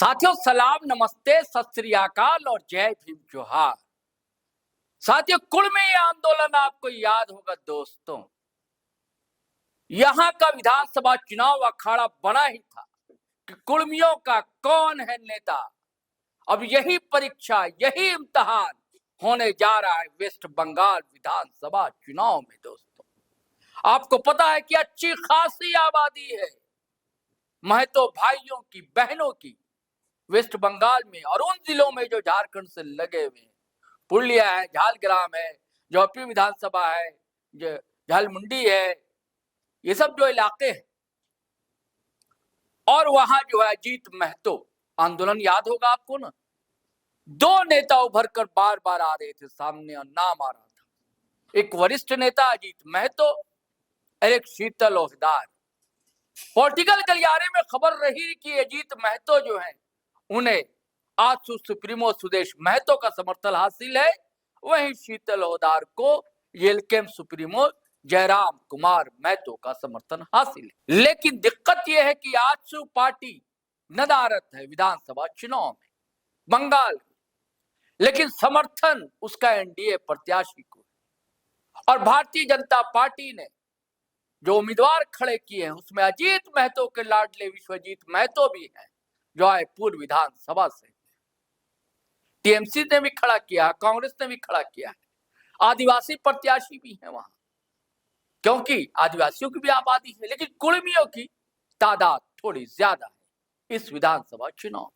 साथियों सलाम, नमस्ते, सत श्री अकाल और जय भीम जोहार। साथियों कुड़मी आंदोलन आपको याद होगा दोस्तों, यहां का विधानसभा चुनाव अखाड़ा बना ही था कि कुड़मियों का कौन है नेता। अब यही परीक्षा, यही इम्तिहान होने जा रहा है वेस्ट बंगाल विधानसभा चुनाव में। दोस्तों आपको पता है कि अच्छी खासी आबादी है महतो भाइयों की, बहनों की वेस्ट बंगाल में और उन जिलों में जो झारखंड से लगे हुए हैं। पुरुलिया है, झालग्राम है, जोपी विधानसभा है, जो झालमुंडी है, ये सब जो इलाके हैं। और वहां जो है अजीत महतो आंदोलन याद होगा आपको ना, दो नेता उभर कर बार बार आ रहे थे सामने और नाम आ रहा था। एक वरिष्ठ नेता अजीत महतो और एक शीतल ओहदार। पॉलिटिकल गलियारे में खबर रही कि अजीत महतो जो है उन्हें आजसू सुप्रीमो सुदेश महतो का समर्थन हासिल है, वहीं शीतल ओहदार को येलकेम सुप्रीमो जयराम कुमार महतो का समर्थन हासिल है। लेकिन दिक्कत यह है कि आजसू पार्टी नदारत है विधानसभा चुनाव में बंगाल, लेकिन समर्थन उसका एनडीए प्रत्याशी को। और भारतीय जनता पार्टी ने जो उम्मीदवार खड़े किए हैं उसमें अजीत महतो के लाडले विश्वजीत महतो भी हैं, जो आए पूर्व विधानसभा से। टीएमसी ने भी खड़ा किया, कांग्रेस ने भी खड़ा किया है, आदिवासी प्रत्याशी भी है वहां, क्योंकि आदिवासियों की भी आबादी है, लेकिन कुड़मियों की तादाद थोड़ी ज्यादा है इस विधानसभा चुनाव।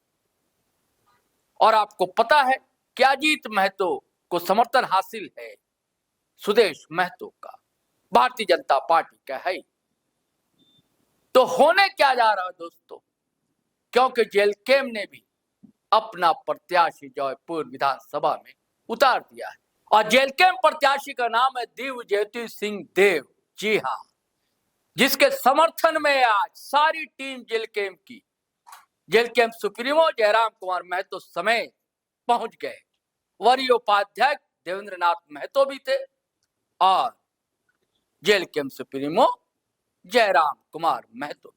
और आपको पता है कि अजीत महतो को समर्थन हासिल है सुदेश महतो का, भारतीय जनता पार्टी का है। तो होने क्या जा रहा है दोस्तों, क्योंकि जेलकेम ने भी अपना प्रत्याशी जयपुर विधानसभा में उतार दिया है और जेलकेम प्रत्याशी का नाम है दिव्यज्योति सिंह देव। जी हां, जिसके समर्थन में आज सारी टीम जेलकेम की, जेलकेम सुप्रीमो जयराम कुमार महतो समेत पहुंच गए। वरीय उपाध्यक्ष देवेंद्र नाथ महतो भी थे और जेलकेम सुप्रीमो जयराम कुमार महतो भी।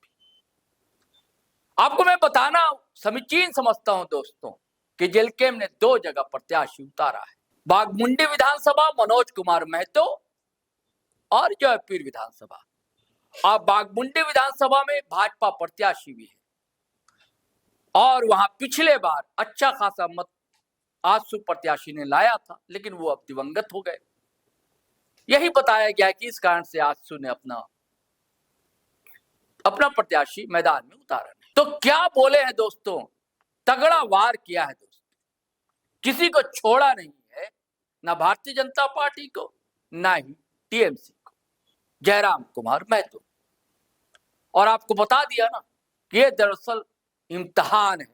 आपको मैं बताना समीचीन समझता हूं दोस्तों कि जेलकेम ने दो जगह प्रत्याशी उतारा है, बागमुंडी विधानसभा मनोज कुमार महतो और जयपुर विधानसभा। और बागमुंडी विधानसभा में भाजपा प्रत्याशी भी है और वहां पिछले बार अच्छा खासा मत आजसू प्रत्याशी ने लाया था, लेकिन वो अब दिवंगत हो गए। यही बताया गया कि इस कारण से आजसू ने अपना प्रत्याशी मैदान में उतारा। तो क्या बोले हैं दोस्तों, तगड़ा वार किया है दोस्तों, किसी को छोड़ा नहीं है, ना भारतीय जनता पार्टी को ना ही टीएमसी को, जयराम कुमार महतो। और आपको बता दिया ना कि ये दरअसल इम्तिहान है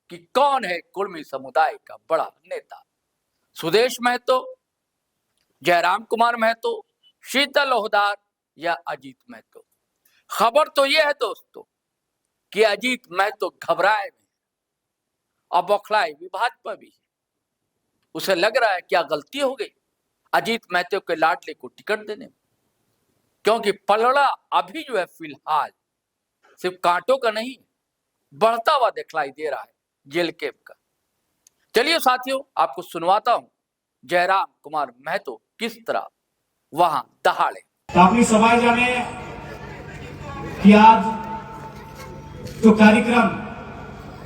कि कौन है कुड़मी समुदाय का बड़ा नेता, सुदेश महतो, जयराम कुमार महतो, शीतल ओहदार या अजीत महतो। खबर तो यह है दोस्तों कि अजीत महतो घबराए में और बौखलाए भी भाजपा भी है। उसे लग रहा है क्या गलती हो गई अजीत महतो के लाडले को टिकट देने में, क्योंकि पलड़ा अभी जो है फिलहाल सिर्फ कांटों का नहीं बढ़ता हुआ दिखलाई दे रहा है जेलकेम का। चलिए साथियों, आपको सुनवाता हूं जयराम कुमार महतो किस तरह वहां दहाड़े। अपनी सभा जाने कि आज जो कार्यक्रम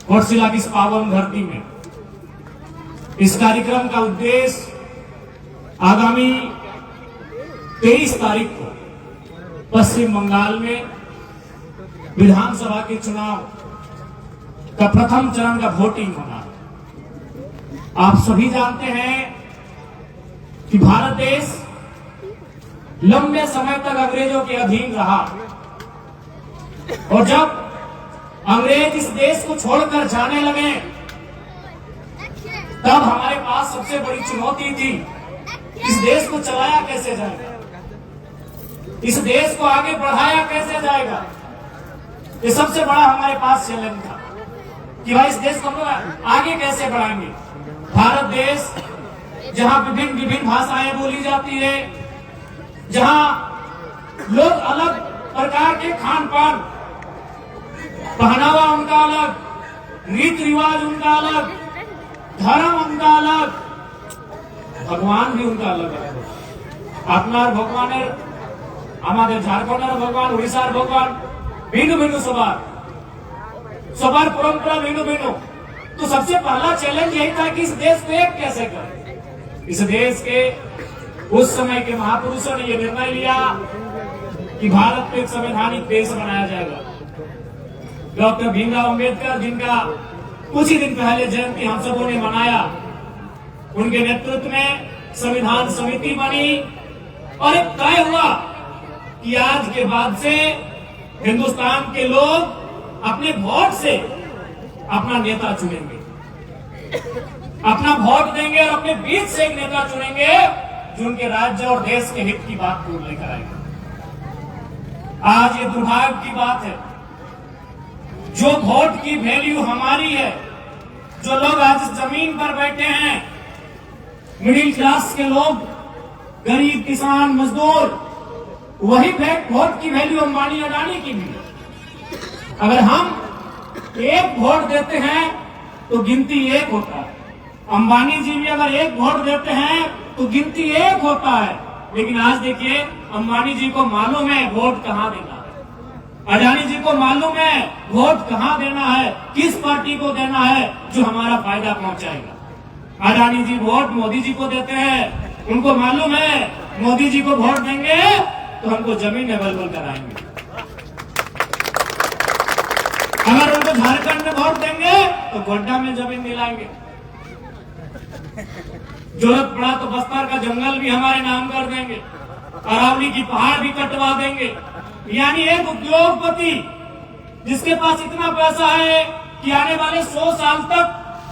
वर्षिला की इस पावन धरती में, इस कार्यक्रम का उद्देश्य आगामी 23 तारीख को पश्चिम बंगाल में विधानसभा के चुनाव का प्रथम चरण का वोटिंग होना। आप सभी जानते हैं कि भारत देश लंबे समय तक अंग्रेजों के अधीन रहा और जब अंग्रेज इस देश को छोड़कर जाने लगे तब हमारे पास सबसे बड़ी चुनौती थी, इस देश को चलाया कैसे जाएगा, इस देश को आगे बढ़ाया कैसे जाएगा। ये सबसे बड़ा हमारे पास चैलेंज था कि भाई इस देश को हम लोग आगे कैसे बढ़ाएंगे। भारत देश जहां विभिन्न भाषाएं बोली जाती है, जहां लोग अलग प्रकार के खान पान, पहनावा उनका अलग, रीति रिवाज उनका अलग, धर्म उनका अलग, भगवान भी उनका अलग अलग। আপনার ভগবানের আমাদের ঝাড়খণ্ডের ভগবান, উড়িষ্যার ভগবান ভিন্ন ভিন্ন सवार परंपरा भिन्न भिन्न। तो सबसे पहला चैलेंज यही था कि इस देश को एक कैसे करें। इस देश के उस समय के महापुरुषों ने यह निर्णय लिया कि भारत को एक संवैधानिक देश बनाया जाएगा। डॉक्टर भीमराव अंबेडकर, जिनका कुछ ही दिन पहले जयंती हम सबों ने मनाया, उनके नेतृत्व में संविधान समिति बनी और एक तय हुआ कि आज के बाद से हिंदुस्तान के लोग अपने वोट से अपना नेता चुनेंगे, अपना वोट देंगे और अपने बीच से एक नेता चुनेंगे जो उनके राज्य और देश के हित की बात को लेकर आएगा। आज ये दुर्भाग्य की बात है, जो वोट की वैल्यू हमारी है, जो लोग आज जमीन पर बैठे हैं, मिडिल क्लास के लोग, गरीब किसान मजदूर, वही वोट की वैल्यू अंबानी अडानी की भी है। अगर हम एक वोट देते हैं तो गिनती एक होता है, अंबानी जी भी अगर एक वोट देते हैं तो गिनती एक होता है। लेकिन आज देखिए, अंबानी जी को मालूम है वोट कहां देना है, अडानी जी को मालूम है वोट कहां देना है, किस पार्टी को देना है जो हमारा फायदा पहुंचाएगा। अडानी जी वोट मोदी जी को देते हैं, उनको मालूम है मोदी जी को वोट देंगे तो हमको जमीन अवेलेबल कराएंगे। अगर उनको झारखंड में वोट देंगे तो गोड्डा में जमीन दिलाएंगे। जरूरत पड़ा तो बस्तर का जंगल भी हमारे नाम कर देंगे, अरावली की पहाड़ भी कटवा देंगे। यानी एक उद्योगपति जिसके पास इतना पैसा है कि आने वाले 100 साल तक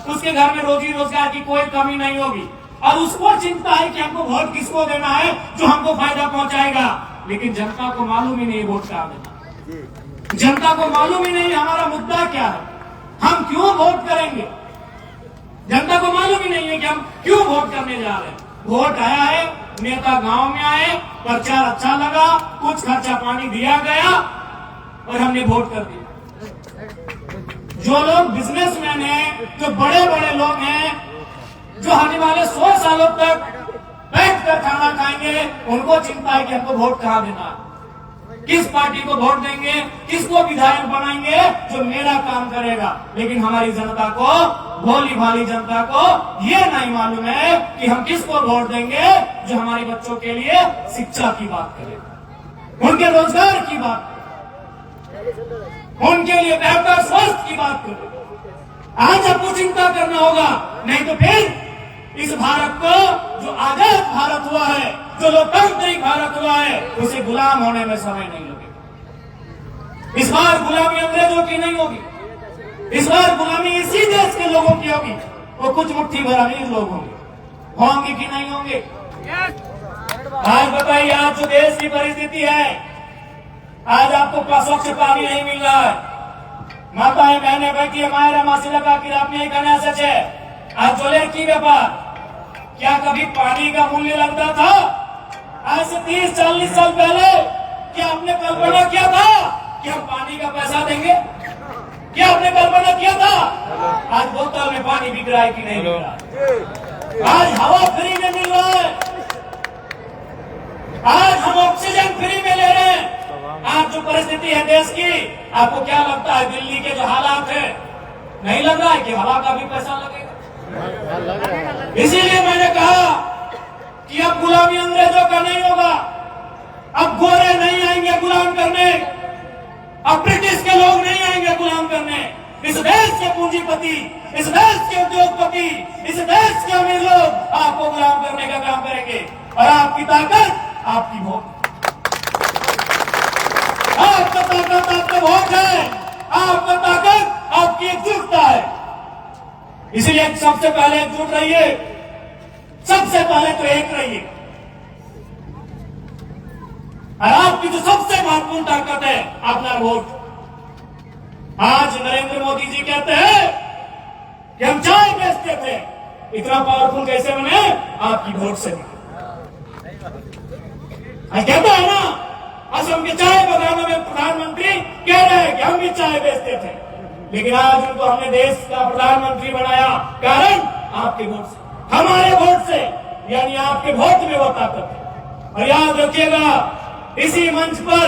उसके घर में रोजी रोजगार की कोई कमी नहीं होगी, और उसको चिंता है कि हमको वोट किसको देना है जो हमको फायदा पहुंचाएगा। लेकिन जनता को मालूम ही नहीं वोट क्या देना, जनता को मालूम ही नहीं हमारा मुद्दा क्या है, हम क्यों वोट करेंगे। जनता को मालूम ही नहीं है कि हम क्यों वोट करने जा रहे हैं। वोट आया है, नेता गांव में आए, प्रचार अच्छा लगा, कुछ खर्चा पानी दिया गया और हमने वोट कर दिया। जो लोग बिजनेसमैन हैं, जो बड़े बड़े लोग हैं, जो आने वाले 100 सालों तक बैठकर खाना खाएंगे, उनको चिंता है कि हमको वोट कहां देना है, किस पार्टी को वोट देंगे, किसको विधायक बनाएंगे जो मेरा काम करेगा। लेकिन हमारी जनता को, भोली भाली जनता को ये नहीं मालूम है कि हम किसको वोट देंगे जो हमारे बच्चों के लिए शिक्षा की बात करेगा, उनके रोजगार की बात करेगा, उनके लिए बेहतर स्वास्थ्य की बात करेगा। आज आपको चिंता करना होगा, नहीं तो फिर इस भारत को, जो आजाद भारत हुआ है, जो लोकतांत्रिक भारत हुआ है, उसे गुलाम होने में समय नहीं लगेगा। इस बार गुलामी अंग्रेजों की नहीं होगी, इस बार गुलामी इसी देश के लोगों की होगी। वो कुछ मुट्ठी भर अमीर लोग होंगे कि नहीं होंगे। आज बताइए, आज जो देश की परिस्थिति है, आज आपको स्वच्छ पानी नहीं मिल रहा है, माताएं बहनें बैठी है, मायरा मासी लगा कि आप नहीं करना सच है। आज जोलेर की व्यापार, क्या कभी पानी का मूल्य लगता था? आज से 30-40 साल पहले क्या आपने कल्पना किया था कि हम पानी का पैसा देंगे? क्या आपने कल्पना किया था? आज बोतल में पानी बिक रहा है कि नहीं बिक रहा है? आज हवा फ्री में मिल रहा है, आज हम ऑक्सीजन फ्री में ले रहे हैं। आज जो परिस्थिति है देश की, आपको क्या लगता है दिल्ली के जो हालात है, नहीं लग रहा है कि हवा का भी पैसा लगेगा? इसीलिए मैंने कहा कि अब गुलामी अंग्रेजों का नहीं होगा, अब गोरे नहीं आएंगे गुलाम करने, अब ब्रिटिश के लोग नहीं आएंगे गुलाम करने। इस देश के पूंजीपति, इस देश के उद्योगपति, इस देश के अमीर लोग आपको गुलाम करने का काम करेंगे। और आपकी ताकत आपकी वोट, आपका ताकत आपका वोट है, आपका ताकत आपकी एकजुटता है। इसलिए सबसे पहले एकजुट रहिए, सबसे पहले तो एक रहिए। और आपकी जो सबसे महत्वपूर्ण ताकत है अपना वोट। आज नरेंद्र मोदी जी कहते हैं कि हम चाय बेचते थे, इतना पावरफुल कैसे बने? आपकी वोट से। कहता है ना, असम के चाय बागानों में प्रधानमंत्री कह रहे हैं कि हम भी चाय बेचते थे, लेकिन आज उनको हमने देश का प्रधानमंत्री बनाया, कारण आपके वोट से, हमारे वोट से, यानी आपके वोट में वो ताकत है। और याद रखिएगा, इसी मंच पर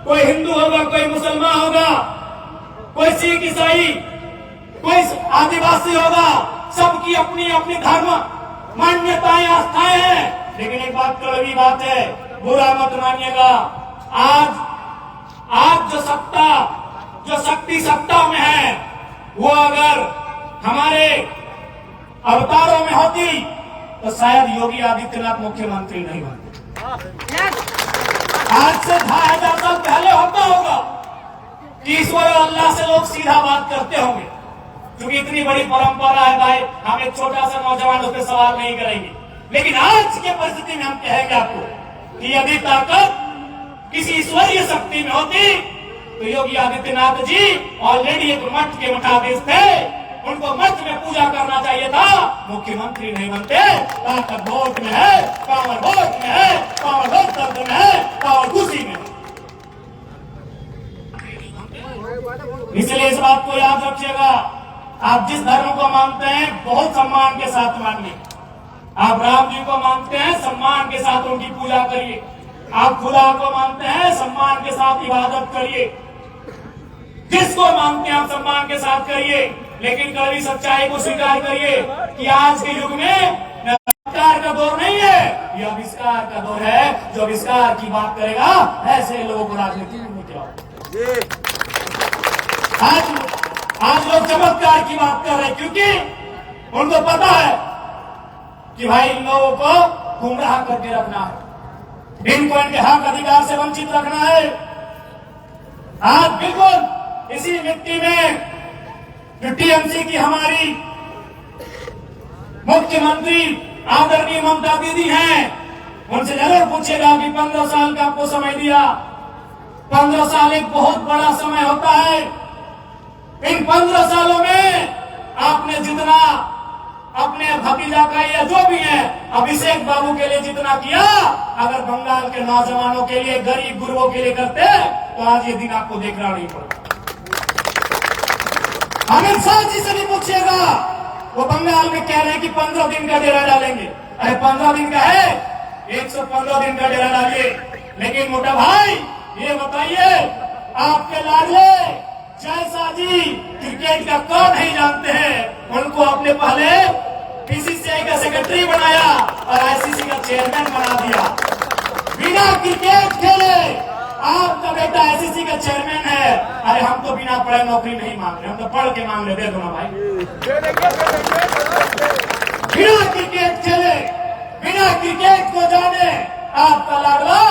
कोई हिंदू होगा, कोई मुसलमान होगा, कोई सिख ईसाई, कोई आदिवासी होगा, सबकी अपनी अपनी धर्म मान्यताएं आस्थाएं हैं। लेकिन एक बात कड़वी बात है, बुरा मत मानिएगा, आज जो शक्ति सत्ता में है, वो अगर हमारे अवतारों में होती तो शायद योगी आदित्यनाथ मुख्यमंत्री नहीं बनते। आज से 2000 साल पहले होता होगा कि ईश्वर और अल्लाह से लोग सीधा बात करते होंगे, क्योंकि इतनी बड़ी परंपरा है भाई, हम एक छोटा सा नौजवान उस पर सवाल नहीं करेंगे। लेकिन आज के परिस्थिति में हम कहेंगे आपको कि यदि ताकत किसी ईश्वरीय शक्ति में होती तो योगी आदित्यनाथ जी ऑलरेडी एक मठ के मठाधीश थे, उनको मठ में पूजा करना चाहिए था, मुख्यमंत्री नहीं बनते। ताकत वोट में है, पावर वोट में है, पावर लोकतंत्र में है, पावर कुर्सी में है। इसलिए इस बात को याद रखिएगा, आप जिस धर्म को मानते हैं बहुत सम्मान के साथ मानिए। आप राम जी को मानते हैं, सम्मान के साथ उनकी पूजा करिए। आप खुदा को मानते हैं, सम्मान के साथ इबादत करिए। जिसको मानते हैं आप सम्मान के साथ करिए, लेकिन कड़वी सच्चाई को स्वीकार करिए कि आज के युग में आविष्कार का दौर नहीं है, यह आविष्कार का दौर है। जो आविष्कार की बात करेगा, ऐसे लोगों को राजनीति में क्या आज लोग चमत्कार की बात कर रहे हैं, क्योंकि उनको पता है कि भाई इन लोगों को गुमराह करके रखना है, इनको इनके हक अधिकार से वंचित रखना है। आज बिल्कुल इसी मिट्टी में जो टीएमसी की हमारी मुख्यमंत्री आदरणीय ममता दीदी हैं, उनसे जरूर पूछेगा कि 15 साल का आपको समय दिया, 15 साल एक बहुत बड़ा समय होता है। इन 15 सालों में आपने जितना अपने भतीजा का या जो भी है अभिषेक बाबू के लिए जितना किया, अगर बंगाल के नौजवानों के लिए, गरीब गुरुओं के लिए करते तो आज ये दिन आपको देखना नहीं पड़ता। अमित शाह जी से भी पूछिएगा, वो बंगाल में कह रहे हैं कि 15 दिन का डेरा डालेंगे। अरे 15 दिन का है, 115 दिन का डेरा डालिए। लेकिन मोटा भाई ये बताइए, आपके लाडले जयशाह जी क्रिकेट का कौन नहीं जानते हैं, उनको आपने पहले बीसीसीआई का सेक्रेटरी बनाया और आईसीसी का चेयरमैन बना दिया। बिना क्रिकेट खेले आपका बेटा आईसीसी का चेयरमैन है। अरे हम तो बिना पढ़े नौकरी नहीं मांग रहे, हम तो पढ़ के मांग रहे। दे दो ना भाई, बिना क्रिकेट खेले, बिना क्रिकेट को जाने आपका लाडला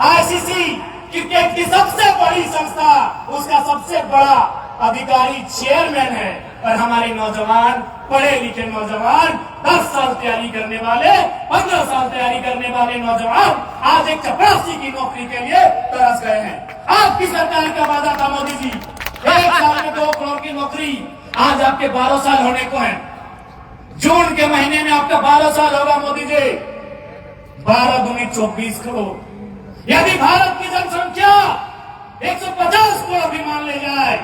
आईसीसी क्रिकेट की सबसे बड़ी संस्था, उसका सबसे बड़ा अधिकारी चेयरमैन है। और हमारे नौजवान, पढ़े लिखे नौजवान, 10 साल तैयारी करने वाले, 15 साल तैयारी करने वाले नौजवान आज एक चपरासी की नौकरी के लिए तरस गए हैं। आपकी सरकार का वादा था मोदी जी, 1 साल में 2 करोड़ की नौकरी, आज आपके 12 साल होने को है। जून के महीने में आपका 12 साल होगा मोदी जी। 12 दूनी 24 करोड़। यदि भारत की जनसंख्या 150 करोड़ भी मान ले जाए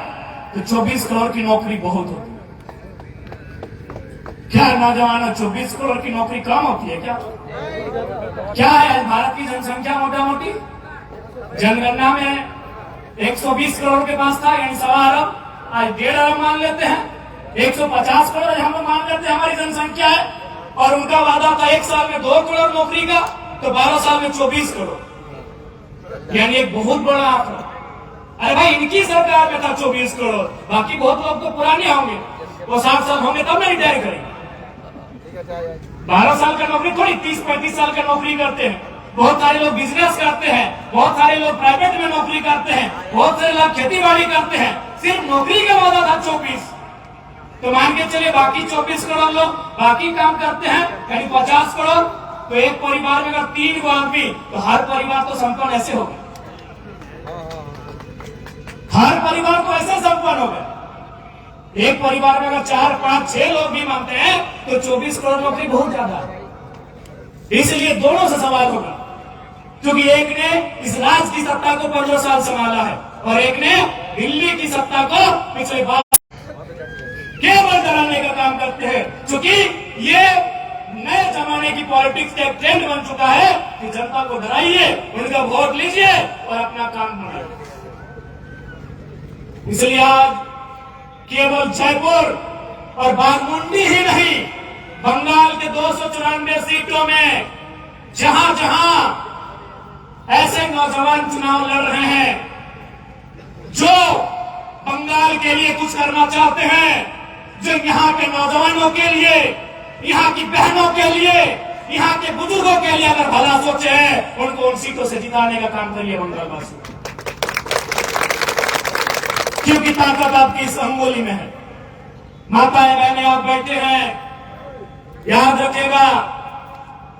तो 24 करोड़ की नौकरी बहुत होती है। क्या नौजवानों, 24 करोड़ की नौकरी कम होती है क्या है भारत की जनसंख्या मोटा मोटी? जनगणना में 120 करोड़ के पास था, यानी 1.25 अरब, आज 1.5 अरब मान लेते हैं। 150 करोड़ हम लोग मान लेते हैं हमारी जनसंख्या है। और उनका वादा था 1 साल में 2 करोड़ नौकरी का, तो 12 साल में 24 करोड़, यानी एक बहुत बड़ा आंकड़ा। अरे भाई इनकी सरकार में था 24 करोड़, बाकी बहुत लोग तो पुराने होंगे, वो 60 साल होंगे तब ना रिटायर करेंगे। 12 साल का नौकरी थोड़ी 30-35 साल का नौकरी करते हैं। बहुत सारे लोग बिजनेस करते हैं, बहुत सारे लोग प्राइवेट में नौकरी करते हैं, बहुत सारे लोग खेती बाड़ी करते हैं। सिर्फ नौकरी का वादा था 24, तो मान के चलिए बाकी 24 करोड़ लोग बाकी काम करते हैं, यानी 50 करोड़। तो एक परिवार में अगर 3 गो आदमी, तो हर परिवार तो संपन्न ऐसे हो गए, हर परिवार तो ऐसे संपन्न हो गए। एक परिवार में अगर 4, 5, 6 लोग भी मानते हैं तो 24 करोड़ नौकरी बहुत ज्यादा है। इसलिए दोनों से सवाल होगा, क्योंकि एक ने इस राज्य की सत्ता को 15 साल संभाला है और एक ने दिल्ली की सत्ता को पिछले बार केवल डराने का काम करते हैं, क्योंकि ये नए जमाने की पॉलिटिक्स का एक ट्रेंड बन चुका है कि जनता को डराइए, उनका वोट लीजिए और अपना काम बनाइए। इसलिए आज केवल जयपुर और बाघमुंडी ही नहीं, बंगाल के 294 सीटों में जहां जहां ऐसे नौजवान चुनाव लड़ रहे हैं जो बंगाल के लिए कुछ करना चाहते हैं, जो यहाँ के नौजवानों के लिए, यहाँ की बहनों के लिए, यहाँ के बुजुर्गों के लिए अगर भला सोचे हैं, उनको उन सीटों से जिताने का काम करिए बंगालवासी, क्योंकि ताकत आपकी इस अंगुली में है। माताएं बहनें आप बैठे हैं, याद रखिएगा,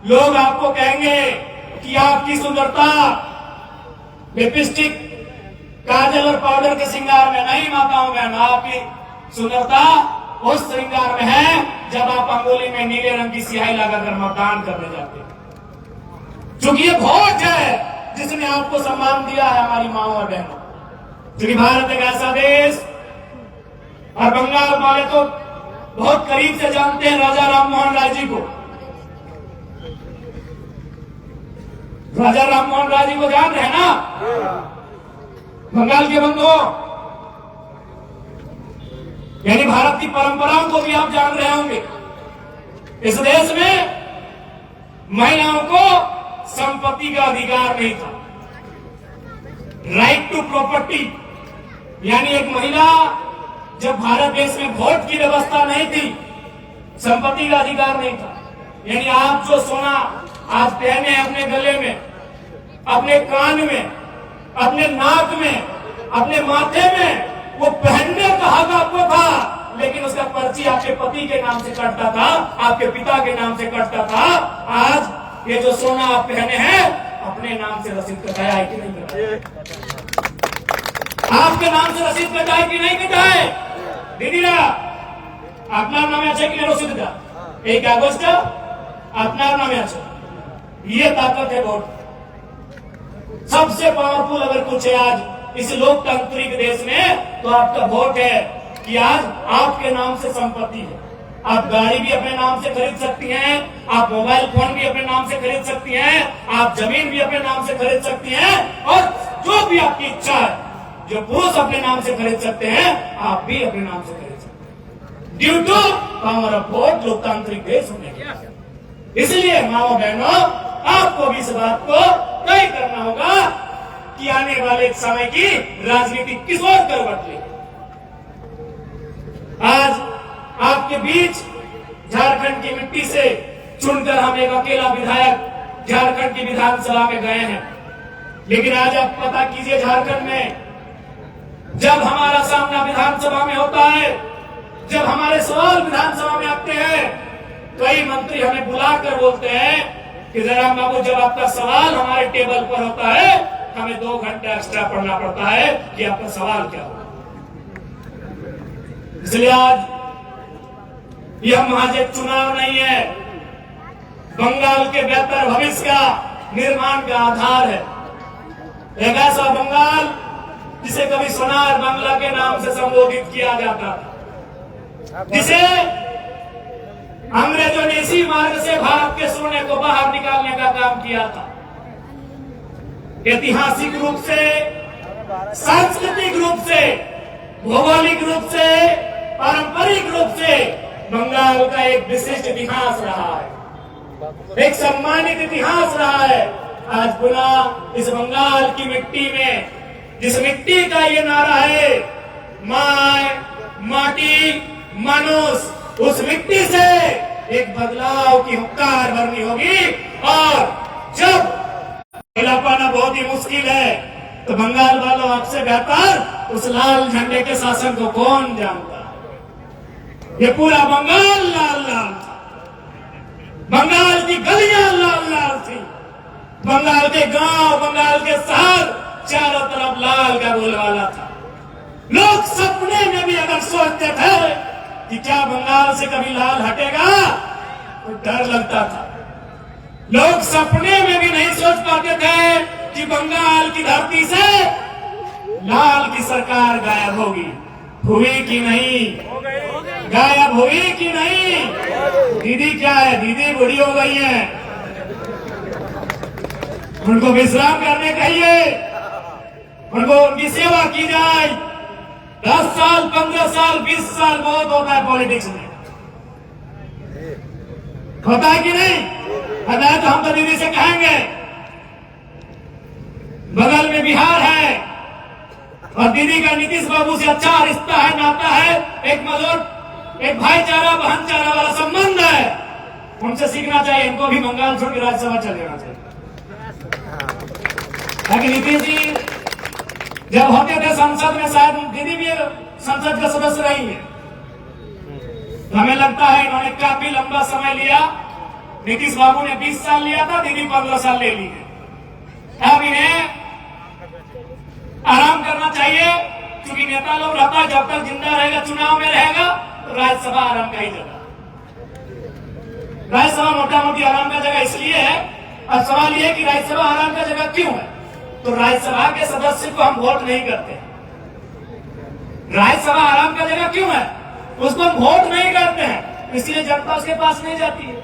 लोग आपको कहेंगे कि आपकी सुंदरता लिपस्टिक, काजल और पाउडर के श्रृंगार में नहीं माताओं बहन, आपकी सुंदरता उस श्रृंगार में है जब आप अंगुली में नीले रंग की स्याही लगाकर मतदान करने जाते हैं। क्योंकि ये वोट है जिसने आपको सम्मान दिया है हमारी माओ और बहनों। क्योंकि भारत एक ऐसा देश, और बंगाल वाले तो बहुत करीब से जानते हैं राजा राममोहन राय जी को। राजा राममोहन राय जी को जान रहे हैं ना, बंगाल के बंधुओं, यानी भारत की परंपराओं को भी आप जान रहे होंगे। इस देश में महिलाओं को संपत्ति का अधिकार नहीं था, राइट टू प्रॉपर्टी, यानी एक महिला जब भारत देश में वोट की व्यवस्था नहीं थी, संपत्ति का अधिकार नहीं था। यानी आप जो सोना आज पहने अपने गले में, अपने कान में, अपने नाक में, अपने माथे में, वो पहनने का हक आपको था, लेकिन उसका पर्ची आपके पति के नाम से कटता था, आपके पिता के नाम से कटता था। आज ये जो सोना आप पहने हैं, अपने नाम से रसीद कटाया है कि नहीं कटाया? आपके नाम से रसीद कटाए कि नहीं कटाए? दीदीरा আপনার নামে আছে কিনা রসিদটা? এই কাগজটা আপনার নামে আছে। ये ताकत है वोट। सबसे पावरफुल अगर कुछ है आज इस लोकतांत्रिक देश में, तो आपका वोट है कि आज आपके नाम से संपत्ति है। आप गाड़ी भी अपने नाम से खरीद सकती हैं, आप मोबाइल फोन भी अपने नाम से खरीद सकती हैं, आप जमीन भी अपने नाम से खरीद सकती हैं, और जो भी आपकी इच्छा है, जो पुरुष अपने नाम से खरीद सकते हैं, आप भी अपने नाम से खरीद सकते हैं, due to power of vote, लोकतांत्रिक देश होने के। इसलिए माओ बहनों, आपको भी इस बात को तय करना होगा कि आने वाले समय की राजनीति किस ओर करवट लेगी। आज आपके बीच झारखंड की मिट्टी से चुनकर हम एक अकेला विधायक झारखंड की विधानसभा में गए हैं, लेकिन आज आप पता कीजिए, झारखंड में जब हमारा सामना विधानसभा में होता है, जब हमारे सवाल विधानसभा में आते हैं, कई मंत्री हमें बुलाकर बोलते हैं कि जयराम बाबू, जब आपका सवाल हमारे टेबल पर होता है, हमें 2 घंटा एक्स्ट्रा पढ़ना पड़ता है कि आपका सवाल क्या हो। इसलिए आज यह महज एक चुनाव नहीं है, बंगाल के बेहतर भविष्य का निर्माण का आधार है। एक ऐसा बंगाल जिसे कभी सोनार बांग्ला के नाम से संबोधित किया जाता था, जिसे अंग्रेजों ने इसी मार्ग से भारत के सोने को बाहर निकालने का काम किया था। ऐतिहासिक रूप से, सांस्कृतिक रूप से, भौगोलिक रूप से, पारंपरिक रूप से बंगाल का एक विशिष्ट इतिहास रहा है, एक सम्मानित इतिहास रहा है। आज पुनः इस बंगाल की मिट्टी में, जिस मिट्टी का ये नारा है, माय माटी मनुष्य, उस मिट्टी से एक बदलाव की हुंकार भरनी होगी। और जब मिला पाना बहुत ही मुश्किल है, तो बंगाल वालों, आपसे बेहतर उस लाल झंडे के शासन को कौन जानता है? ये पूरा बंगाल लाल लाल था, बंगाल की गलियां लाल लाल थी, बंगाल के गांव, बंगाल के शहर चारों तरफ लाल का बोलबाला था। लोग सपने में भी अगर सोचते थे कि क्या बंगाल से कभी लाल हटेगा, तो डर लगता था। लोग सपने में भी नहीं सोच पाते थे कि बंगाल की धरती से लाल की सरकार गायब होगी, हुई कि नहीं? गायब हुई कि नहीं? दीदी क्या है, दीदी बूढ़ी हो गई है, उनको विश्राम करने कहिए, उनको उनकी सेवा की जाए। 10 साल 15 साल 20 साल बहुत होता है पॉलिटिक्स में, होता है कि नहीं? होता है तो हम तो दीदी से कहेंगे, बगल में बिहार है और दीदी का नीतीश बाबू से अच्छा रिश्ता है, नाता है, एक मजबूत एक भाईचारा बहनचारा वाला संबंध है, उनसे सीखना चाहिए। इनको भी बंगाल छोड़ के राज्यसभा चले जाना चाहिए। ताकि नीतीश जी जब होते थे संसद में, शायद दीदी भी संसद का सदस्य रही है, तो हमें लगता है इन्होंने काफी लंबा समय लिया। नीतीश बाबू ने 20 साल लिया था, दीदी 15 साल ले ली है। अब इन्हें आराम करना चाहिए, क्योंकि नेता लोग रहता है जब तक जिंदा रहेगा, चुनाव में रहेगा, तो राज्यसभा आराम का ही जगह। राज्यसभा मोटा मोटी आराम का जगह इसलिए है। अब सवाल यह है कि राज्यसभा आराम का जगह क्यों है? तो राज्यसभा के सदस्य को हम वोट नहीं करते। राज्यसभा आराम का जगह क्यों है? उसको हम वोट नहीं करते हैं, इसलिए जनता उसके पास नहीं जाती है।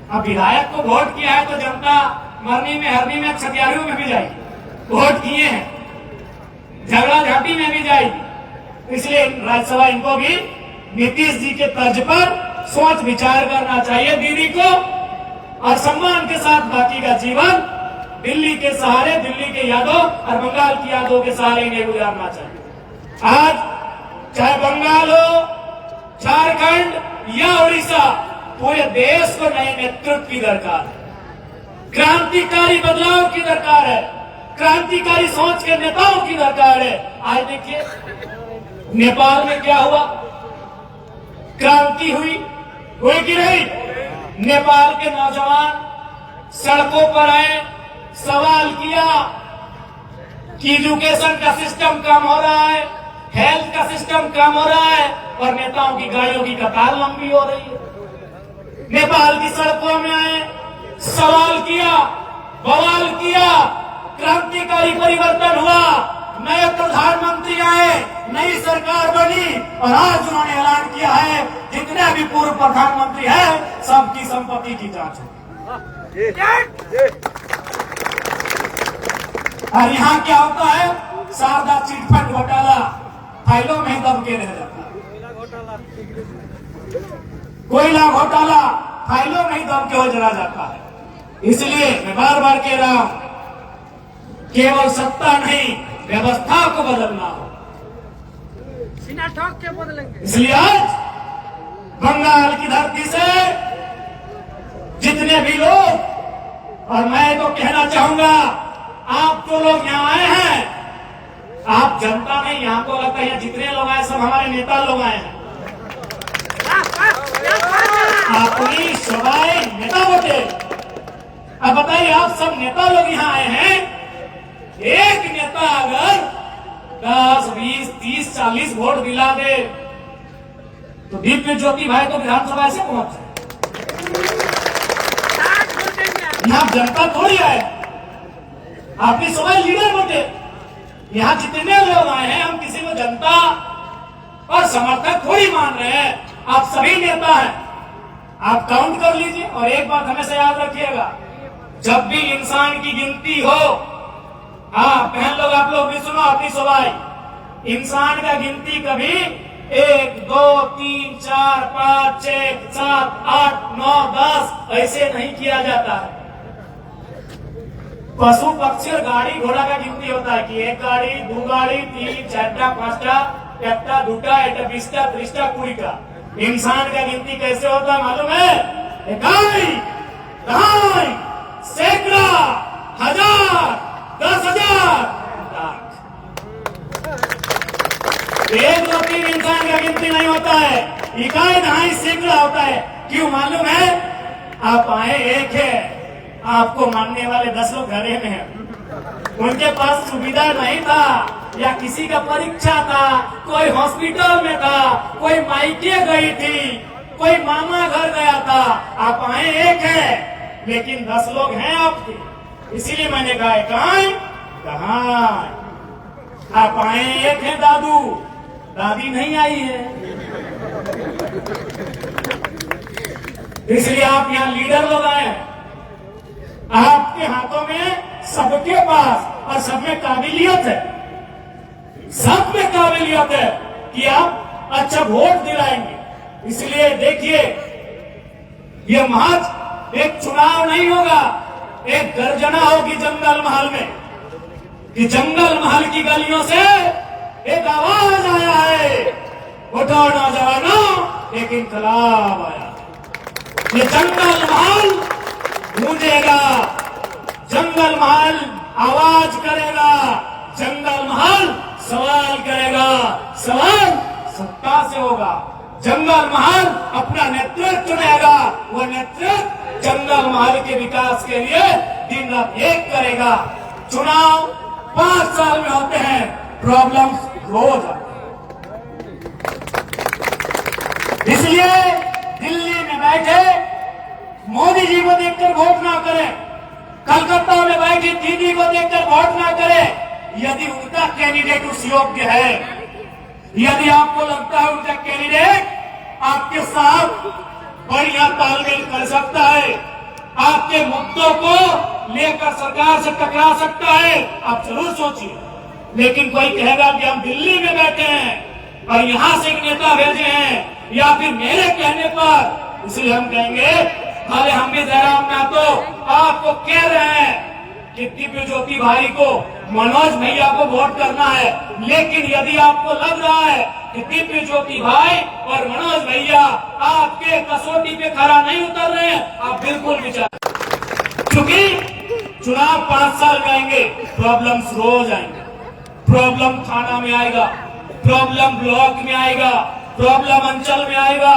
अब विधायक को वोट किया है तो जनता मरनी में, हरनी में, छतियारियों में भी जाएगी। वोट किए हैं, झगड़ा झांटी में भी जाएगी। इसलिए राज्यसभा इनको भी नीतीश जी के तर्ज पर सोच विचार करना चाहिए दीदी को, और सम्मान के साथ बाकी का जीवन दिल्ली के सहारे, दिल्ली के यादों और बंगाल की यादों के सहारे इन्हें गुजारना चाहिए। आज चाहे बंगाल हो, झारखंड या उड़ीसा, पूरे देश को नए नेतृत्व की दरकार है, क्रांतिकारी बदलाव की दरकार है, क्रांतिकारी सोच के नेताओं की दरकार है। आज देखिए नेपाल में क्या हुआ, क्रांति हुई कि नहीं? नेपाल के नौजवान सड़कों पर आए, सवाल किया कि एजुकेशन का सिस्टम कम हो रहा है, हेल्थ का सिस्टम कम हो रहा है, और नेताओं की गाड़ियों की कतार लंबी हो रही है। नेपाल की सड़कों में आए, सवाल किया, बवाल किया, क्रांतिकारी परिवर्तन हुआ, नए प्रधानमंत्री आए, नई सरकार बनी, और आज उन्होंने ऐलान किया है जितने भी पूर्व प्रधानमंत्री हैं सबकी संपत्ति की जांच होगी। और यहाँ क्या होता है? शारदा चिटफंड घोटाला फाइलों में ही दब के रह जाता है, कोयला घोटाला फाइलों में ही दब के हो जला जाता है। इसलिए मैं बार बार कह रहा हूं, केवल सत्ता नहीं, व्यवस्था को बदलना हो। ठोक के बदलेंगे। इसलिए आज बंगाल की धरती से जितने भी लोग, और मैं तो कहना चाहूंगा, आप जो लोग यहाँ आए हैं, आप जनता नहीं, यहाँ को लगता है जितने लोग आए सब हमारे नेता लोग आए हैं। अपनी सभाएं नेता वोटे। अब बताइए, आप सब नेता लोग यहाँ आए हैं, एक नेता अगर 10, 20, 30, 40 वोट दिला दे तो दिव्य ज्योति भाई तो विधानसभा से पहुंच जाए। यहाँ जनता थोड़ी आए, आपकी सभा लीडर वोटे। यहाँ जितने लोग आए हैं, हम किसी को जनता और समर्थक थोड़ी मान रहे हैं, आप सभी नेता हैं। आप काउंट कर लीजिए। और एक बात हमेशा याद रखिएगा, जब भी इंसान की गिनती हो, हाँ बहन लोग, आप लोग भी सुनो अपनी सवाई, इंसान का गिनती कभी 1, 2, 3, 4, 5, 6, 7, 8, 9, 10 ऐसे नहीं किया जाता है। पशु पक्षी और गाड़ी घोड़ा का गिनती होता है कि 1 गाड़ी, 2 गाड़ी, 3, 4, 5, 1, 2, 20, 30, 40। इंसान का गिनती कैसे होता है मालूम है? 1, 2, सैकड़ा, 1000, 10,000, लाख। 1, 2, 3 इंसान का गिनती नहीं होता है, 1, 2 सैकड़ा होता है। क्यों मालूम है? आप आए एक है, आपको मानने वाले 10 लोग घरे में हैं। उनके पास सुविधा नहीं था, या किसी का परीक्षा था, कोई हॉस्पिटल में था, कोई मायके गई थी, कोई मामा घर गया था। आप आए एक है, लेकिन 10 लोग हैं आपके। इसीलिए मैंने कहा कहाँ आप आए एक है दादू, दादी नहीं आई है। इसलिए आप यहाँ लीडर लोग आए हैं। आपके हाथों में सबके पास और सब में काबिलियत है, सब में काबिलियत है कि आप अच्छा वोट दिलाएंगे। इसलिए देखिए, ये महज एक चुनाव नहीं होगा, एक गर्जना होगी जंगल महल में कि जंगल महल की गलियों से एक आवाज आया है, उठो नौजवानों, एक इंकलाब आया। ये जंगल महल गूंजेगा, जंगल महल आवाज करेगा, जंगल महल सवाल करेगा, सवाल सत्ता से होगा। जंगल महल अपना नेतृत्व चुनेगा, वो नेतृत्व जंगल महल के विकास के लिए दिन रात एक करेगा। चुनाव 5 साल में होते हैं, प्रॉब्लम्स रोज आते हैं। इसलिए दिल्ली में बैठे मोदी जी को देखकर वोट ना करें, कलकत्ता में बैठी दीदी को देखकर वोट ना करें। यदि उनका कैंडिडेट उस योग्य है, यदि आपको लगता है उनका कैंडिडेट आपके साथ बढ़िया तालमेल कर सकता है, आपके मुद्दों को लेकर सरकार से टकरा सकता है, आप जरूर सोचिए। लेकिन कोई कहेगा कि हम दिल्ली में बैठे हैं और यहां से एक नेता भेजे हैं या फिर मेरे कहने पर, इसलिए हम कहेंगे भले हम भी जयराम महतो आपको कह रहे हैं कि दिव्य ज्योति भाई को, मनोज भैया को वोट करना है। लेकिन यदि आपको लग रहा है कि दिव्य ज्योति भाई और मनोज भैया आपके कसौटी पे खरा नहीं उतर रहे हैं, आप बिल्कुल विचार, क्योंकि चुनाव 5 साल में आएंगे, प्रॉब्लम्स रोज आएंगे। प्रॉब्लम थाना में आएगा, प्रॉब्लम ब्लॉक में आएगा, प्रॉब्लम अंचल में आएगा,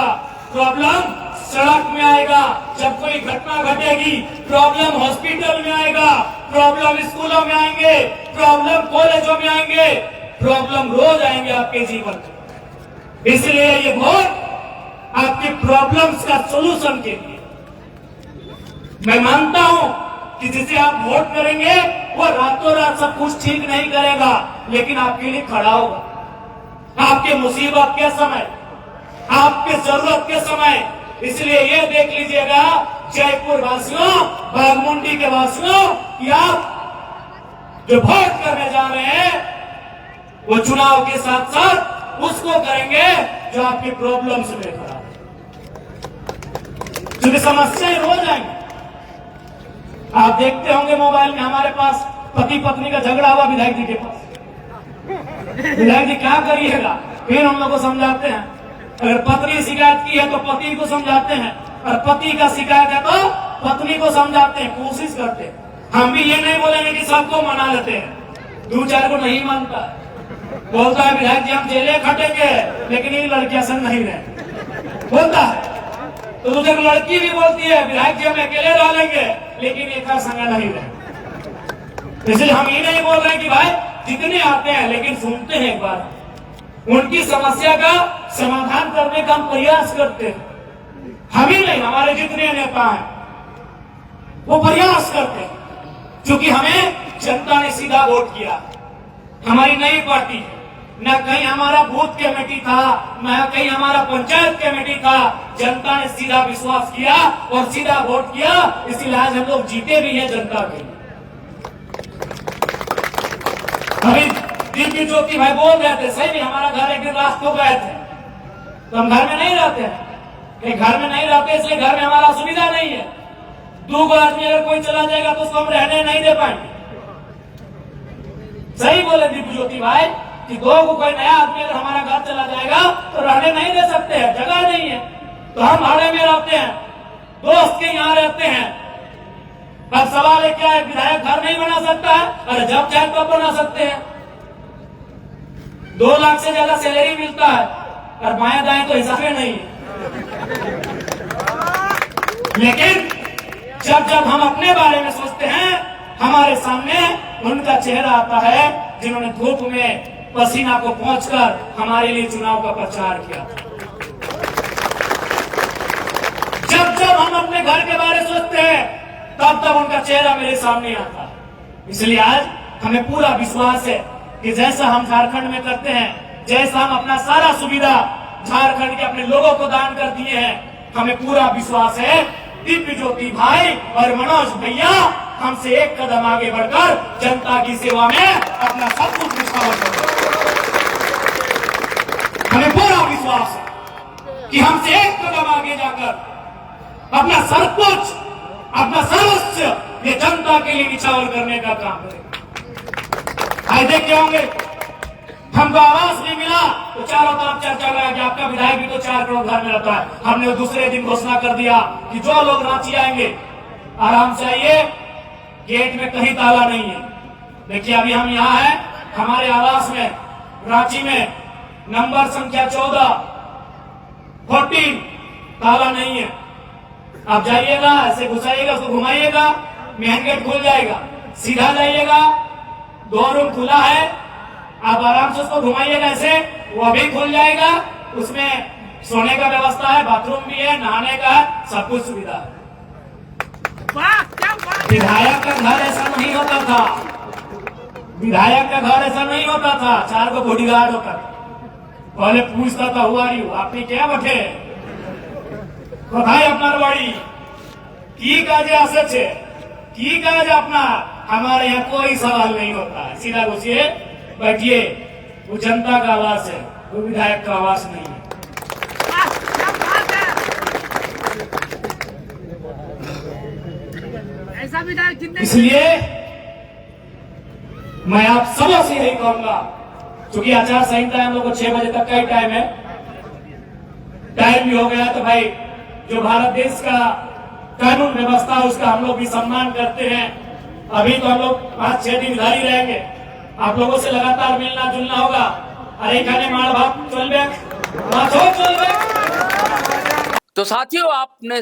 प्रॉब्लम सड़क में आएगा, जब कोई घटना घटेगी प्रॉब्लम हॉस्पिटल में आएगा, प्रॉब्लम स्कूलों में आएंगे, प्रॉब्लम कॉलेजों में आएंगे, प्रॉब्लम रोज आएंगे आपके जीवन में। इसलिए ये वोट आपकी प्रॉब्लम्स का सोल्यूशन के लिए। मैं मानता हूं कि जिसे आप वोट करेंगे वो रातों रात सब कुछ ठीक नहीं करेगा, लेकिन आपके लिए खड़ा होगा आपके मुसीबत के समय, आपके जरूरत के समय। इसलिए ये देख लीजिएगा जयपुर वासियों, बाघमुंडी के वासियों, कि आप जो वोट करने जा रहे हैं वो चुनाव के साथ साथ उसको करेंगे जो आपकी प्रॉब्लम से खड़ा है, क्योंकि समस्याएं रोज आएंगी। आप देखते होंगे मोबाइल में हमारे पास पति पत्नी का झगड़ा हुआ विधायक जी के पास, विधायक जी क्या करिएगा, फिर हम लोग को समझाते हैं। अगर पत्नी शिकायत की है तो पति को समझाते हैं, और पति का शिकायत है तो पत्नी को समझाते हैं, कोशिश करते हैं। हम भी ये नहीं बोलेंगे कि सबको मना लेते हैं, 2-4 को नहीं मानता, बोलता है विधायक जी हम जेले खटेंगे लेकिन ये लड़कियां संग नहीं रहे, बोलता है। तो दूसरी लड़की भी बोलती है विधायक जी हम अकेले रह लेंगे लेकिन एक संग नहीं रहे। इसलिए हम ये नहीं बोल रहे कि भाई जितने आते हैं, लेकिन सुनते हैं एक बार, उनकी समस्या का समाधान करने का हम प्रयास करते हैं। हम ही नहीं, हमारे जितने नेता हैं वो प्रयास करते हैं, क्योंकि हमें जनता ने सीधा वोट किया। हमारी नई पार्टी है, न कहीं हमारा बूथ कमेटी था, न कहीं हमारा पंचायत कमेटी था। जनता ने सीधा विश्वास किया और सीधा वोट किया, इसलिए आज हम लोग जीते भी हैं जनता के। अभी दिव्य ज्योति भाई बोल रहे थे, सही में हमारा घर एक दिन रात को गए थे, तो हम घर में नहीं रहते हैं, घर में नहीं रहते इसलिए घर में हमारा सुविधा नहीं है। 2 आदमी अगर कोई चला जाएगा तो उसको हम रहने नहीं दे पाएंगे। सही बोले दिव्य ज्योति भाई कि 2 को कोई नया आदमी अगर हमारा घर चला जाएगा तो रहने नहीं दे सकते हैं, जगह नहीं है, तो हम भाड़े में रहते हैं, दोस्त के यहाँ रहते हैं। अब सवाल है क्या है, विधायक घर नहीं बना सकता है? अरे जब चाहे तब बना सकते हैं। 2 लाख से ज्यादा सैलरी मिलता है और बाएं दाएं तो हिसाब नहीं है। लेकिन जब जब हम अपने बारे में सोचते हैं, हमारे सामने उनका चेहरा आता है जिन्होंने धूप में पसीना को पहुंचकर हमारे लिए चुनाव का प्रचार किया। जब जब हम अपने घर के बारे में सोचते हैं तब तब उनका चेहरा मेरे सामने आता है। इसलिए आज हमें पूरा विश्वास है कि जैसा हम झारखंड में करते हैं, जैसा हम अपना सारा सुविधा झारखंड के अपने लोगों को दान कर दिए हैं, हमें पूरा विश्वास है दिव्य ज्योति भाई और मनोज भैया हमसे एक कदम आगे बढ़कर जनता की सेवा में अपना सब कुछ निछावर करेंगे। हमें पूरा विश्वास है कि हमसे एक कदम आगे जाकर अपना सब कुछ, अपना सर्वस्व ये जनता के लिए निछावर करने का काम करें। आज देख होंगे, हमको आवास नहीं मिला तो चारों तरफ चर्चा लगा कि आपका विधायक भी तो 4 करोड़ घर में रहता है। हमने दूसरे दिन घोषणा कर दिया कि जो लोग रांची आएंगे आराम से आइए, गेट में कहीं ताला नहीं है। देखिए अभी हम यहाँ हैं, हमारे आवास में रांची में नंबर संख्या 14 ताला नहीं है। आप जाइएगा, ऐसे घुसाइएगा, उसको घुमाइएगा, मेन गेट खुल जाएगा, सीधा जाइएगा, 2 रूम खुला है, आप आराम से उसको घुमाइएगा, ऐसे वो भी खुल जाएगा। उसमें सोने का व्यवस्था है, बाथरूम भी है, नहाने का है, सब कुछ सुविधा है। विधायक का घर ऐसा नहीं होता था, विधायक का घर ऐसा नहीं होता था। 4 को बॉडीगार्ड होता था, पहले पूछता था हुआ रही आपने क्या बटे कोথায় আপনার বাড়ি, की काजे आसे छे, की काज अपना। हमारे यहाँ कोई सवाल नहीं होता है, सीधा घुसिए, बैठिए। वो जनता का आवास है, वो विधायक का आवास नहीं है। ऐसा विधायक जिंदगी इसलिए मैं आप सबों से यही कहूंगा, क्योंकि आचार संहिता हम लोग को 6 बजे तक का ही टाइम है, टाइम भी हो गया, तो भाई जो भारत देश का कानून व्यवस्था है उसका हम लोग भी सम्मान करते हैं। अभी तो हम लोग 5-6 दिन इधर ही रहेंगे, आप लोगों से लगातार मिलना जुलना होगा। अरे खाने मार भात चलबे, तो साथियों, आपने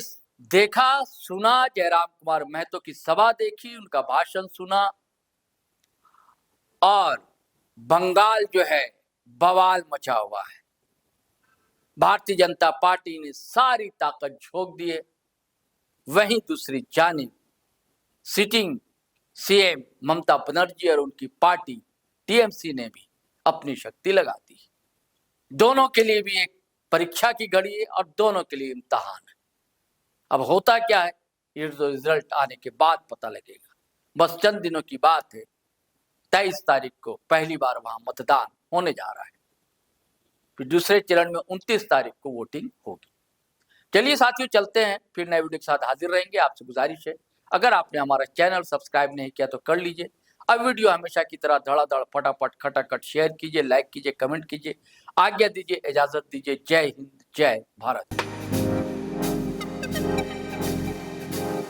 देखा, सुना, जयराम कुमार महतो की सभा देखी, उनका भाषण सुना, और बंगाल जो है बवाल मचा हुआ है। भारतीय जनता पार्टी ने सारी ताकत झोंक दी है। वहीं दूसरी जानिब सिटिंग सीएम ममता बनर्जी और उनकी पार्टी टीएमसी ने भी अपनी शक्ति लगा दी। दोनों के लिए भी एक परीक्षा की घड़ी है और दोनों के लिए इम्तिहान है। अब होता क्या है, ये तो रिजल्ट आने के बाद पता लगेगा। बस चंद दिनों की बात है, 23 तारीख को पहली बार वहां मतदान होने जा रहा है, फिर दूसरे चरण में 29 तारीख को वोटिंग होगी। चलिए साथियों, चलते हैं, फिर नए वीडियो के साथ हाजिर रहेंगे। आपसे गुजारिश है, अगर आपने हमारा चैनल सब्सक्राइब नहीं किया तो कर लीजिए। अब वीडियो हमेशा की तरह धड़ाधड़ फटाफट खटाखट शेयर कीजिए, लाइक कीजिए, कमेंट कीजिए। आज्ञा दीजिए, इजाजत दीजिए। जय हिंद, जय भारत।